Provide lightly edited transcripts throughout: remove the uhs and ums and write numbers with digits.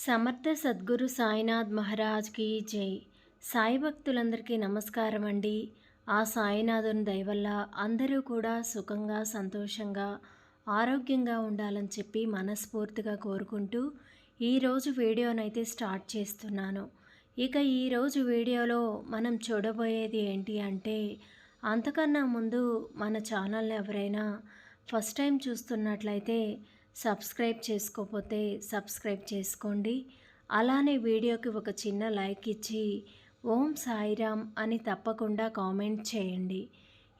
సమర్థ సద్గురు సాయినాథ్ మహారాజ్కి జై. సాయి భక్తులందరికీ నమస్కారం అండి. ఆ సాయినాథుని దయ వల్ల అందరూ కూడా సుఖంగా, సంతోషంగా, ఆరోగ్యంగా ఉండాలని చెప్పి మనస్ఫూర్తిగా కోరుకుంటూ ఈరోజు వీడియోనైతే స్టార్ట్ చేస్తున్నాను. ఇక ఈరోజు వీడియోలో మనం చూడబోయేది ఏంటి అంటే, అంతకన్నా ముందు మన ఛానల్ని ఎవరైనా ఫస్ట్ టైం చూస్తున్నట్లయితే సబ్స్క్రైబ్ చేసుకోకపోతే సబ్స్క్రైబ్ చేసుకోండి. అలానే వీడియోకి ఒక చిన్న లైక్ ఇచ్చి ఓం సాయిరామ్ అని తప్పకుండా కామెంట్ చేయండి.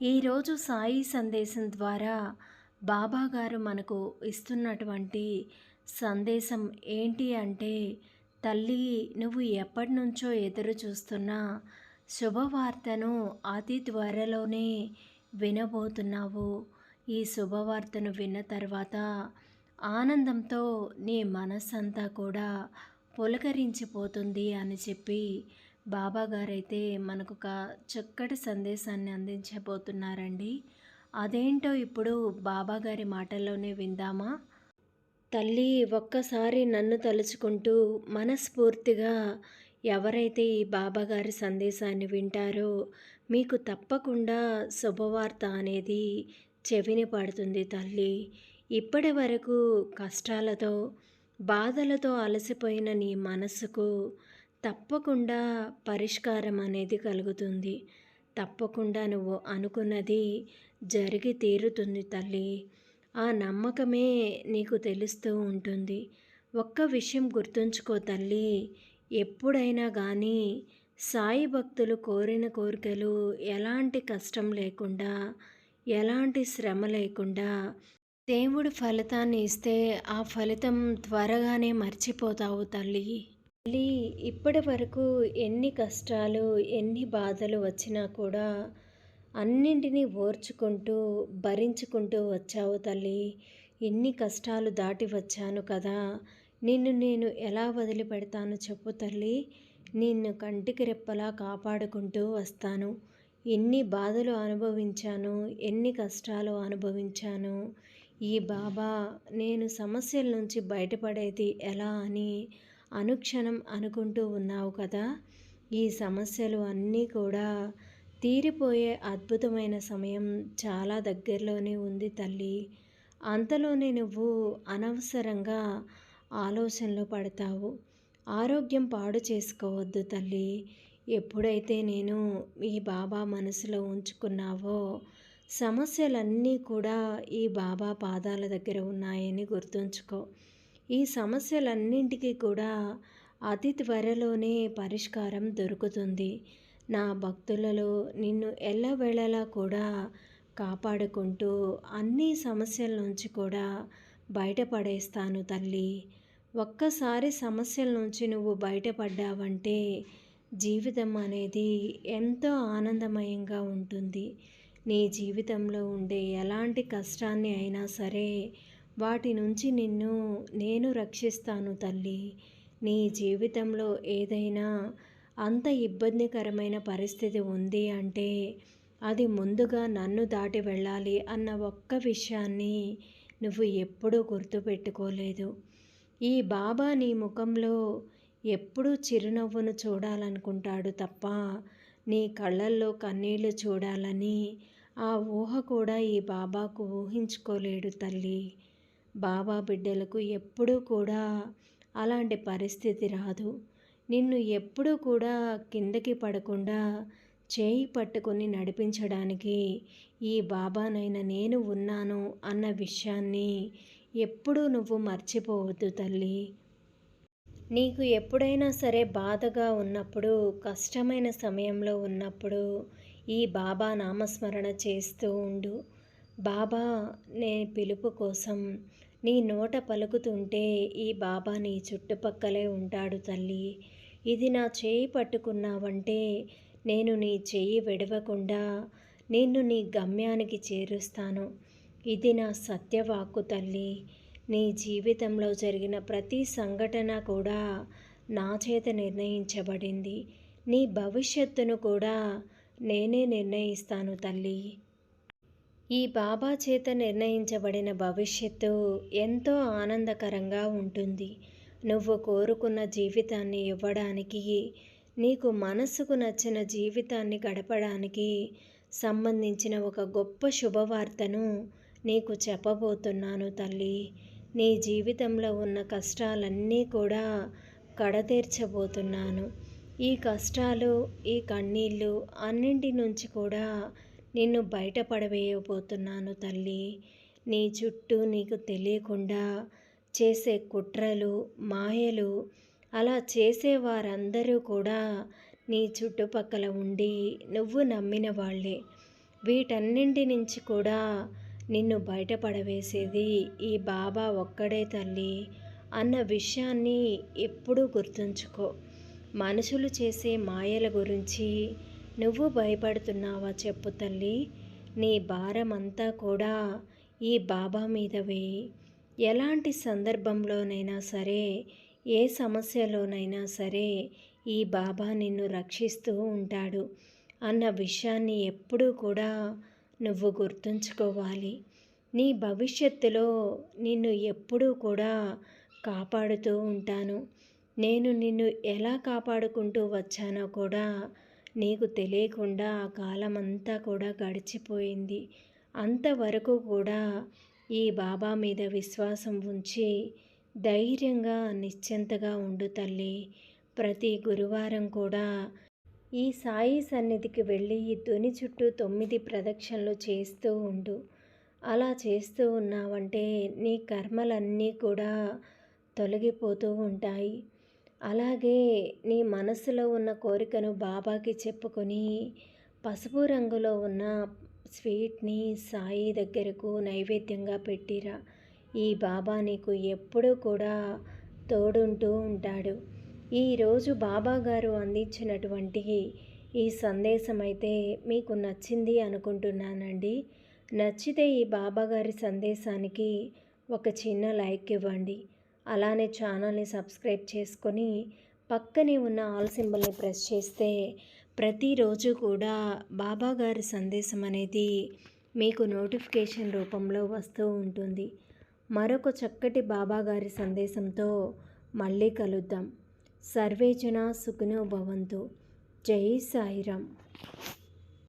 ఈరోజు సాయి సందేశం ద్వారా బాబా గారు మనకు ఇస్తున్నటువంటి సందేశం ఏంటి అంటే, తల్లి నువ్వు ఎప్పటి నుంచో ఎదురు చూస్తున్న శుభవార్తను అతి త్వరలోనే వినబోతున్నావు. ఈ శుభవార్తను విన్న తర్వాత ఆనందంతో నీ మనస్సంతా కూడా పులకరించిపోతుంది అని చెప్పి బాబాగారైతే మనకు ఒక చక్కటి సందేశాన్ని అందించబోతున్నారండి. అదేంటో ఇప్పుడు బాబాగారి మాటల్లోనే విందామా? తల్లి, ఒక్కసారి నన్ను తలుచుకుంటూ మనస్ఫూర్తిగా ఎవరైతే ఈ బాబాగారి సందేశాన్ని వింటారో మీకు తప్పకుండా శుభవార్త అనేది చెవిని పడుతుంది తల్లి. ఇప్పటి వరకు కష్టాలతో, బాధలతో అలసిపోయిన నీ మనసుకు తప్పకుండా పరిష్కారం అనేది కలుగుతుంది. తప్పకుండా నువ్వు అనుకున్నది జరిగి తీరుతుంది తల్లి. ఆ నమ్మకమే నీకు తెలుస్తూ ఉంటుంది. ఒక్క విషయం గుర్తుంచుకో తల్లి, ఎప్పుడైనా కానీ సాయి భక్తులు కోరిన కోరికలు ఎలాంటి కష్టం లేకుండా, ఎలాంటి శ్రమ లేకుండా దేవుడు ఫలితాన్ని ఇస్తే ఆ ఫలితం త్వరగానే మర్చిపోతావు తల్లి. తల్లి, ఇప్పటి వరకు ఎన్ని కష్టాలు, ఎన్ని బాధలు వచ్చినా కూడా అన్నింటినీ ఓర్చుకుంటూ, భరించుకుంటూ వచ్చావు తల్లి. ఎన్ని కష్టాలు దాటి వచ్చాను కదా, నిన్ను నేను ఎలా వదిలిపెడతాను చెప్పు తల్లి. నిన్ను కంటికి రెప్పలా కాపాడుకుంటూ వస్తాను. ఎన్ని బాధలు అనుభవించాను, ఎన్ని కష్టాలు అనుభవించాను. ఈ బాబా నేను సమస్యల నుంచి బయటపడేది ఎలా అని అనుక్షణం అనుకుంటూ ఉన్నావు కదా. ఈ సమస్యలు అన్నీ కూడా తీరిపోయే అద్భుతమైన సమయం చాలా దగ్గరలోనే ఉంది తల్లి. అంతలోనే నువ్వు అనవసరంగా ఆలోచనలో పడతావు. ఆరోగ్యం పాడు చేసుకోవద్దు తల్లి. ఎప్పుడైతే నేను ఈ బాబా మనసులో ఉంచుకున్నావో సమస్యలన్నీ కూడా ఈ బాబా పాదాల దగ్గర ఉన్నాయని గుర్తుంచుకో. ఈ సమస్యలన్నింటికీ కూడా అతి త్వరలోనే పరిష్కారం దొరుకుతుంది. నా భక్తులలో నిన్ను ఎల్లవేళలా కూడా కాపాడుకుంటూ అన్ని సమస్యల నుంచి కూడా బయటపడేస్తాను తల్లి. ఒక్కసారి సమస్యల నుంచి నువ్వు బయటపడ్డావంటే జీవితం అనేది ఎంతో ఆనందమయంగా ఉంటుంది. నీ జీవితంలో ఉండే ఎలాంటి కష్టాన్ని అయినా సరే వాటి నుంచి నిన్ను నేను రక్షిస్తాను తల్లి. నీ జీవితంలో ఏదైనా అంత ఇబ్బందికరమైన పరిస్థితి ఉంది అంటే అది ముందుగా నన్ను దాటి వెళ్ళాలి అన్న ఒక్క విషయాన్ని నువ్వు ఎప్పుడూ గుర్తుపెట్టుకోలేదు. ఈ బాబా నీ ముఖంలో ఎప్పుడూ చిరునవ్వును చూడాలనుకుంటాడు తప్ప నీ కళ్ళల్లో కన్నీళ్లు చూడాలని ఆ ఊహ కూడా ఈ బాబాకు ఊహించుకోలేడు తల్లి. బాబా బిడ్డలకు ఎప్పుడూ కూడా అలాంటి పరిస్థితి రాదు. నిన్ను ఎప్పుడూ కూడా కిందకి పడకుండా చేయి పట్టుకొని నడిపించడానికి ఈ బాబానైనా నేను ఉన్నాను అన్న విషయాన్ని ఎప్పుడూ నువ్వు మర్చిపోవద్దు తల్లి. నీకు ఎప్పుడైనా సరే బాధగా ఉన్నప్పుడు, కష్టమైన సమయంలో ఉన్నప్పుడు ఈ బాబా నామస్మరణ చేస్తూ ఉండు. బాబా నే పిలుపు కోసం నీ నోట పలుకుతుంటే ఈ బాబా నీ చుట్టుపక్కలే ఉంటాడు తల్లి. ఇది నా చేయి పట్టుకున్నావంటే నేను నీ చెయ్యి విడవకుండా నిన్ను నీ గమ్యానికి చేరుస్తాను. ఇది నా సత్యవాక్కు తల్లి. నీ జీవితంలో జరిగిన ప్రతి సంఘటన కూడా నా చేత నిర్ణయించబడింది. నీ భవిష్యత్తును కూడా నేనే నిర్ణయిస్తాను తల్లి. ఈ బాబా చేత నిర్ణయించబడిన భవిష్యత్తు ఎంతో ఆనందకరంగా ఉంటుంది. నువ్వు కోరుకున్న జీవితాన్ని ఇవ్వడానికి, నీకు మనసుకు నచ్చిన జీవితాన్ని గడపడానికి సంబంధించిన ఒక గొప్ప శుభవార్తను నీకు చెప్పబోతున్నాను తల్లి. నీ జీవితంలో ఉన్న కష్టాలన్నీ కూడా కడతీర్చబోతున్నాను. ఈ కష్టాలు, ఈ కన్నీళ్ళు అన్నింటి నుంచి కూడా నిన్ను బయటపడవేయబోతున్నాను తల్లి. నీ చుట్టూ నీకు తెలియకుండా చేసే కుట్రలు, మాయలు, అలా చేసేవారందరూ కూడా నీ చుట్టుపక్కల ఉండి నువ్వు నమ్మిన వాళ్ళే. వీటన్నింటి నుంచి కూడా నిన్ను బయటపడవేసేది ఈ బాబా ఒక్కడే తల్లి అన్న విషయాన్ని ఎప్పుడూ గుర్తుంచుకో. మనుషులు చేసే మాయల గురించి నువ్వు భయపడుతున్నావా చెప్పు తల్లి. నీ భారమంతా కూడా ఈ బాబా మీద వేయి. ఎలాంటి సందర్భంలోనైనా సరే, ఏ సమస్యలోనైనా సరే ఈ బాబా నిన్ను రక్షిస్తూ ఉంటాడు అన్న విషయాన్ని ఎప్పుడూ కూడా నువ్వు గుర్తుంచుకోవాలి. నీ భవిష్యత్తులో నిన్ను ఎప్పుడూ కూడా కాపాడుతూ ఉంటాను. నేను నిన్ను ఎలా కాపాడుకుంటూ వచ్చానో కూడా నీకు తెలియకుండా ఆ కాలమంతా కూడా గడిచిపోయింది. అంతవరకు కూడా ఈ బాబా మీద విశ్వాసం ఉంచి ధైర్యంగా నిశ్చింతగా ఉండు తల్లి. ప్రతి గురువారం కూడా ఈ సాయి సన్నిధికి వెళ్ళి ఈ ధ్వని చుట్టూ 9 ప్రదక్షిణలు చేస్తూ ఉండు. అలా చేస్తూ ఉన్నావంటే నీ కర్మలన్నీ కూడా తొలగిపోతూ ఉంటాయి. అలాగే నీ మనసులో ఉన్న కోరికను బాబాకి చెప్పుకొని పసుపు రంగులో ఉన్న స్వీట్ని సాయి దగ్గరకు నైవేద్యంగా పెట్టిరా. ఈ బాబా నీకు ఎప్పుడూ కూడా తోడుంటూ ఉంటాడు. ఈరోజు బాబా గారు అందించినటువంటి ఈ సందేశం అయితే మీకు నచ్చింది అనుకుంటున్నానండి. నచ్చితే ఈ బాబా గారి సందేశానికి ఒక చిన్న లైక్ ఇవ్వండి. అలానే ఛానల్ని సబ్స్క్రైబ్ చేసుకొని పక్కనే ఉన్న ఆల్ సింబల్ని ప్రెస్ చేస్తే ప్రతిరోజు కూడా బాబా గారి సందేశం అనేది మీకు నోటిఫికేషన్ రూపంలో వస్తూ ఉంటుంది. మరొక చక్కటి బాబా గారి సందేశంతో మళ్ళీ కలుద్దాం. సర్వే జనా సుఖినో భవంతు. జై సాయిరామ్.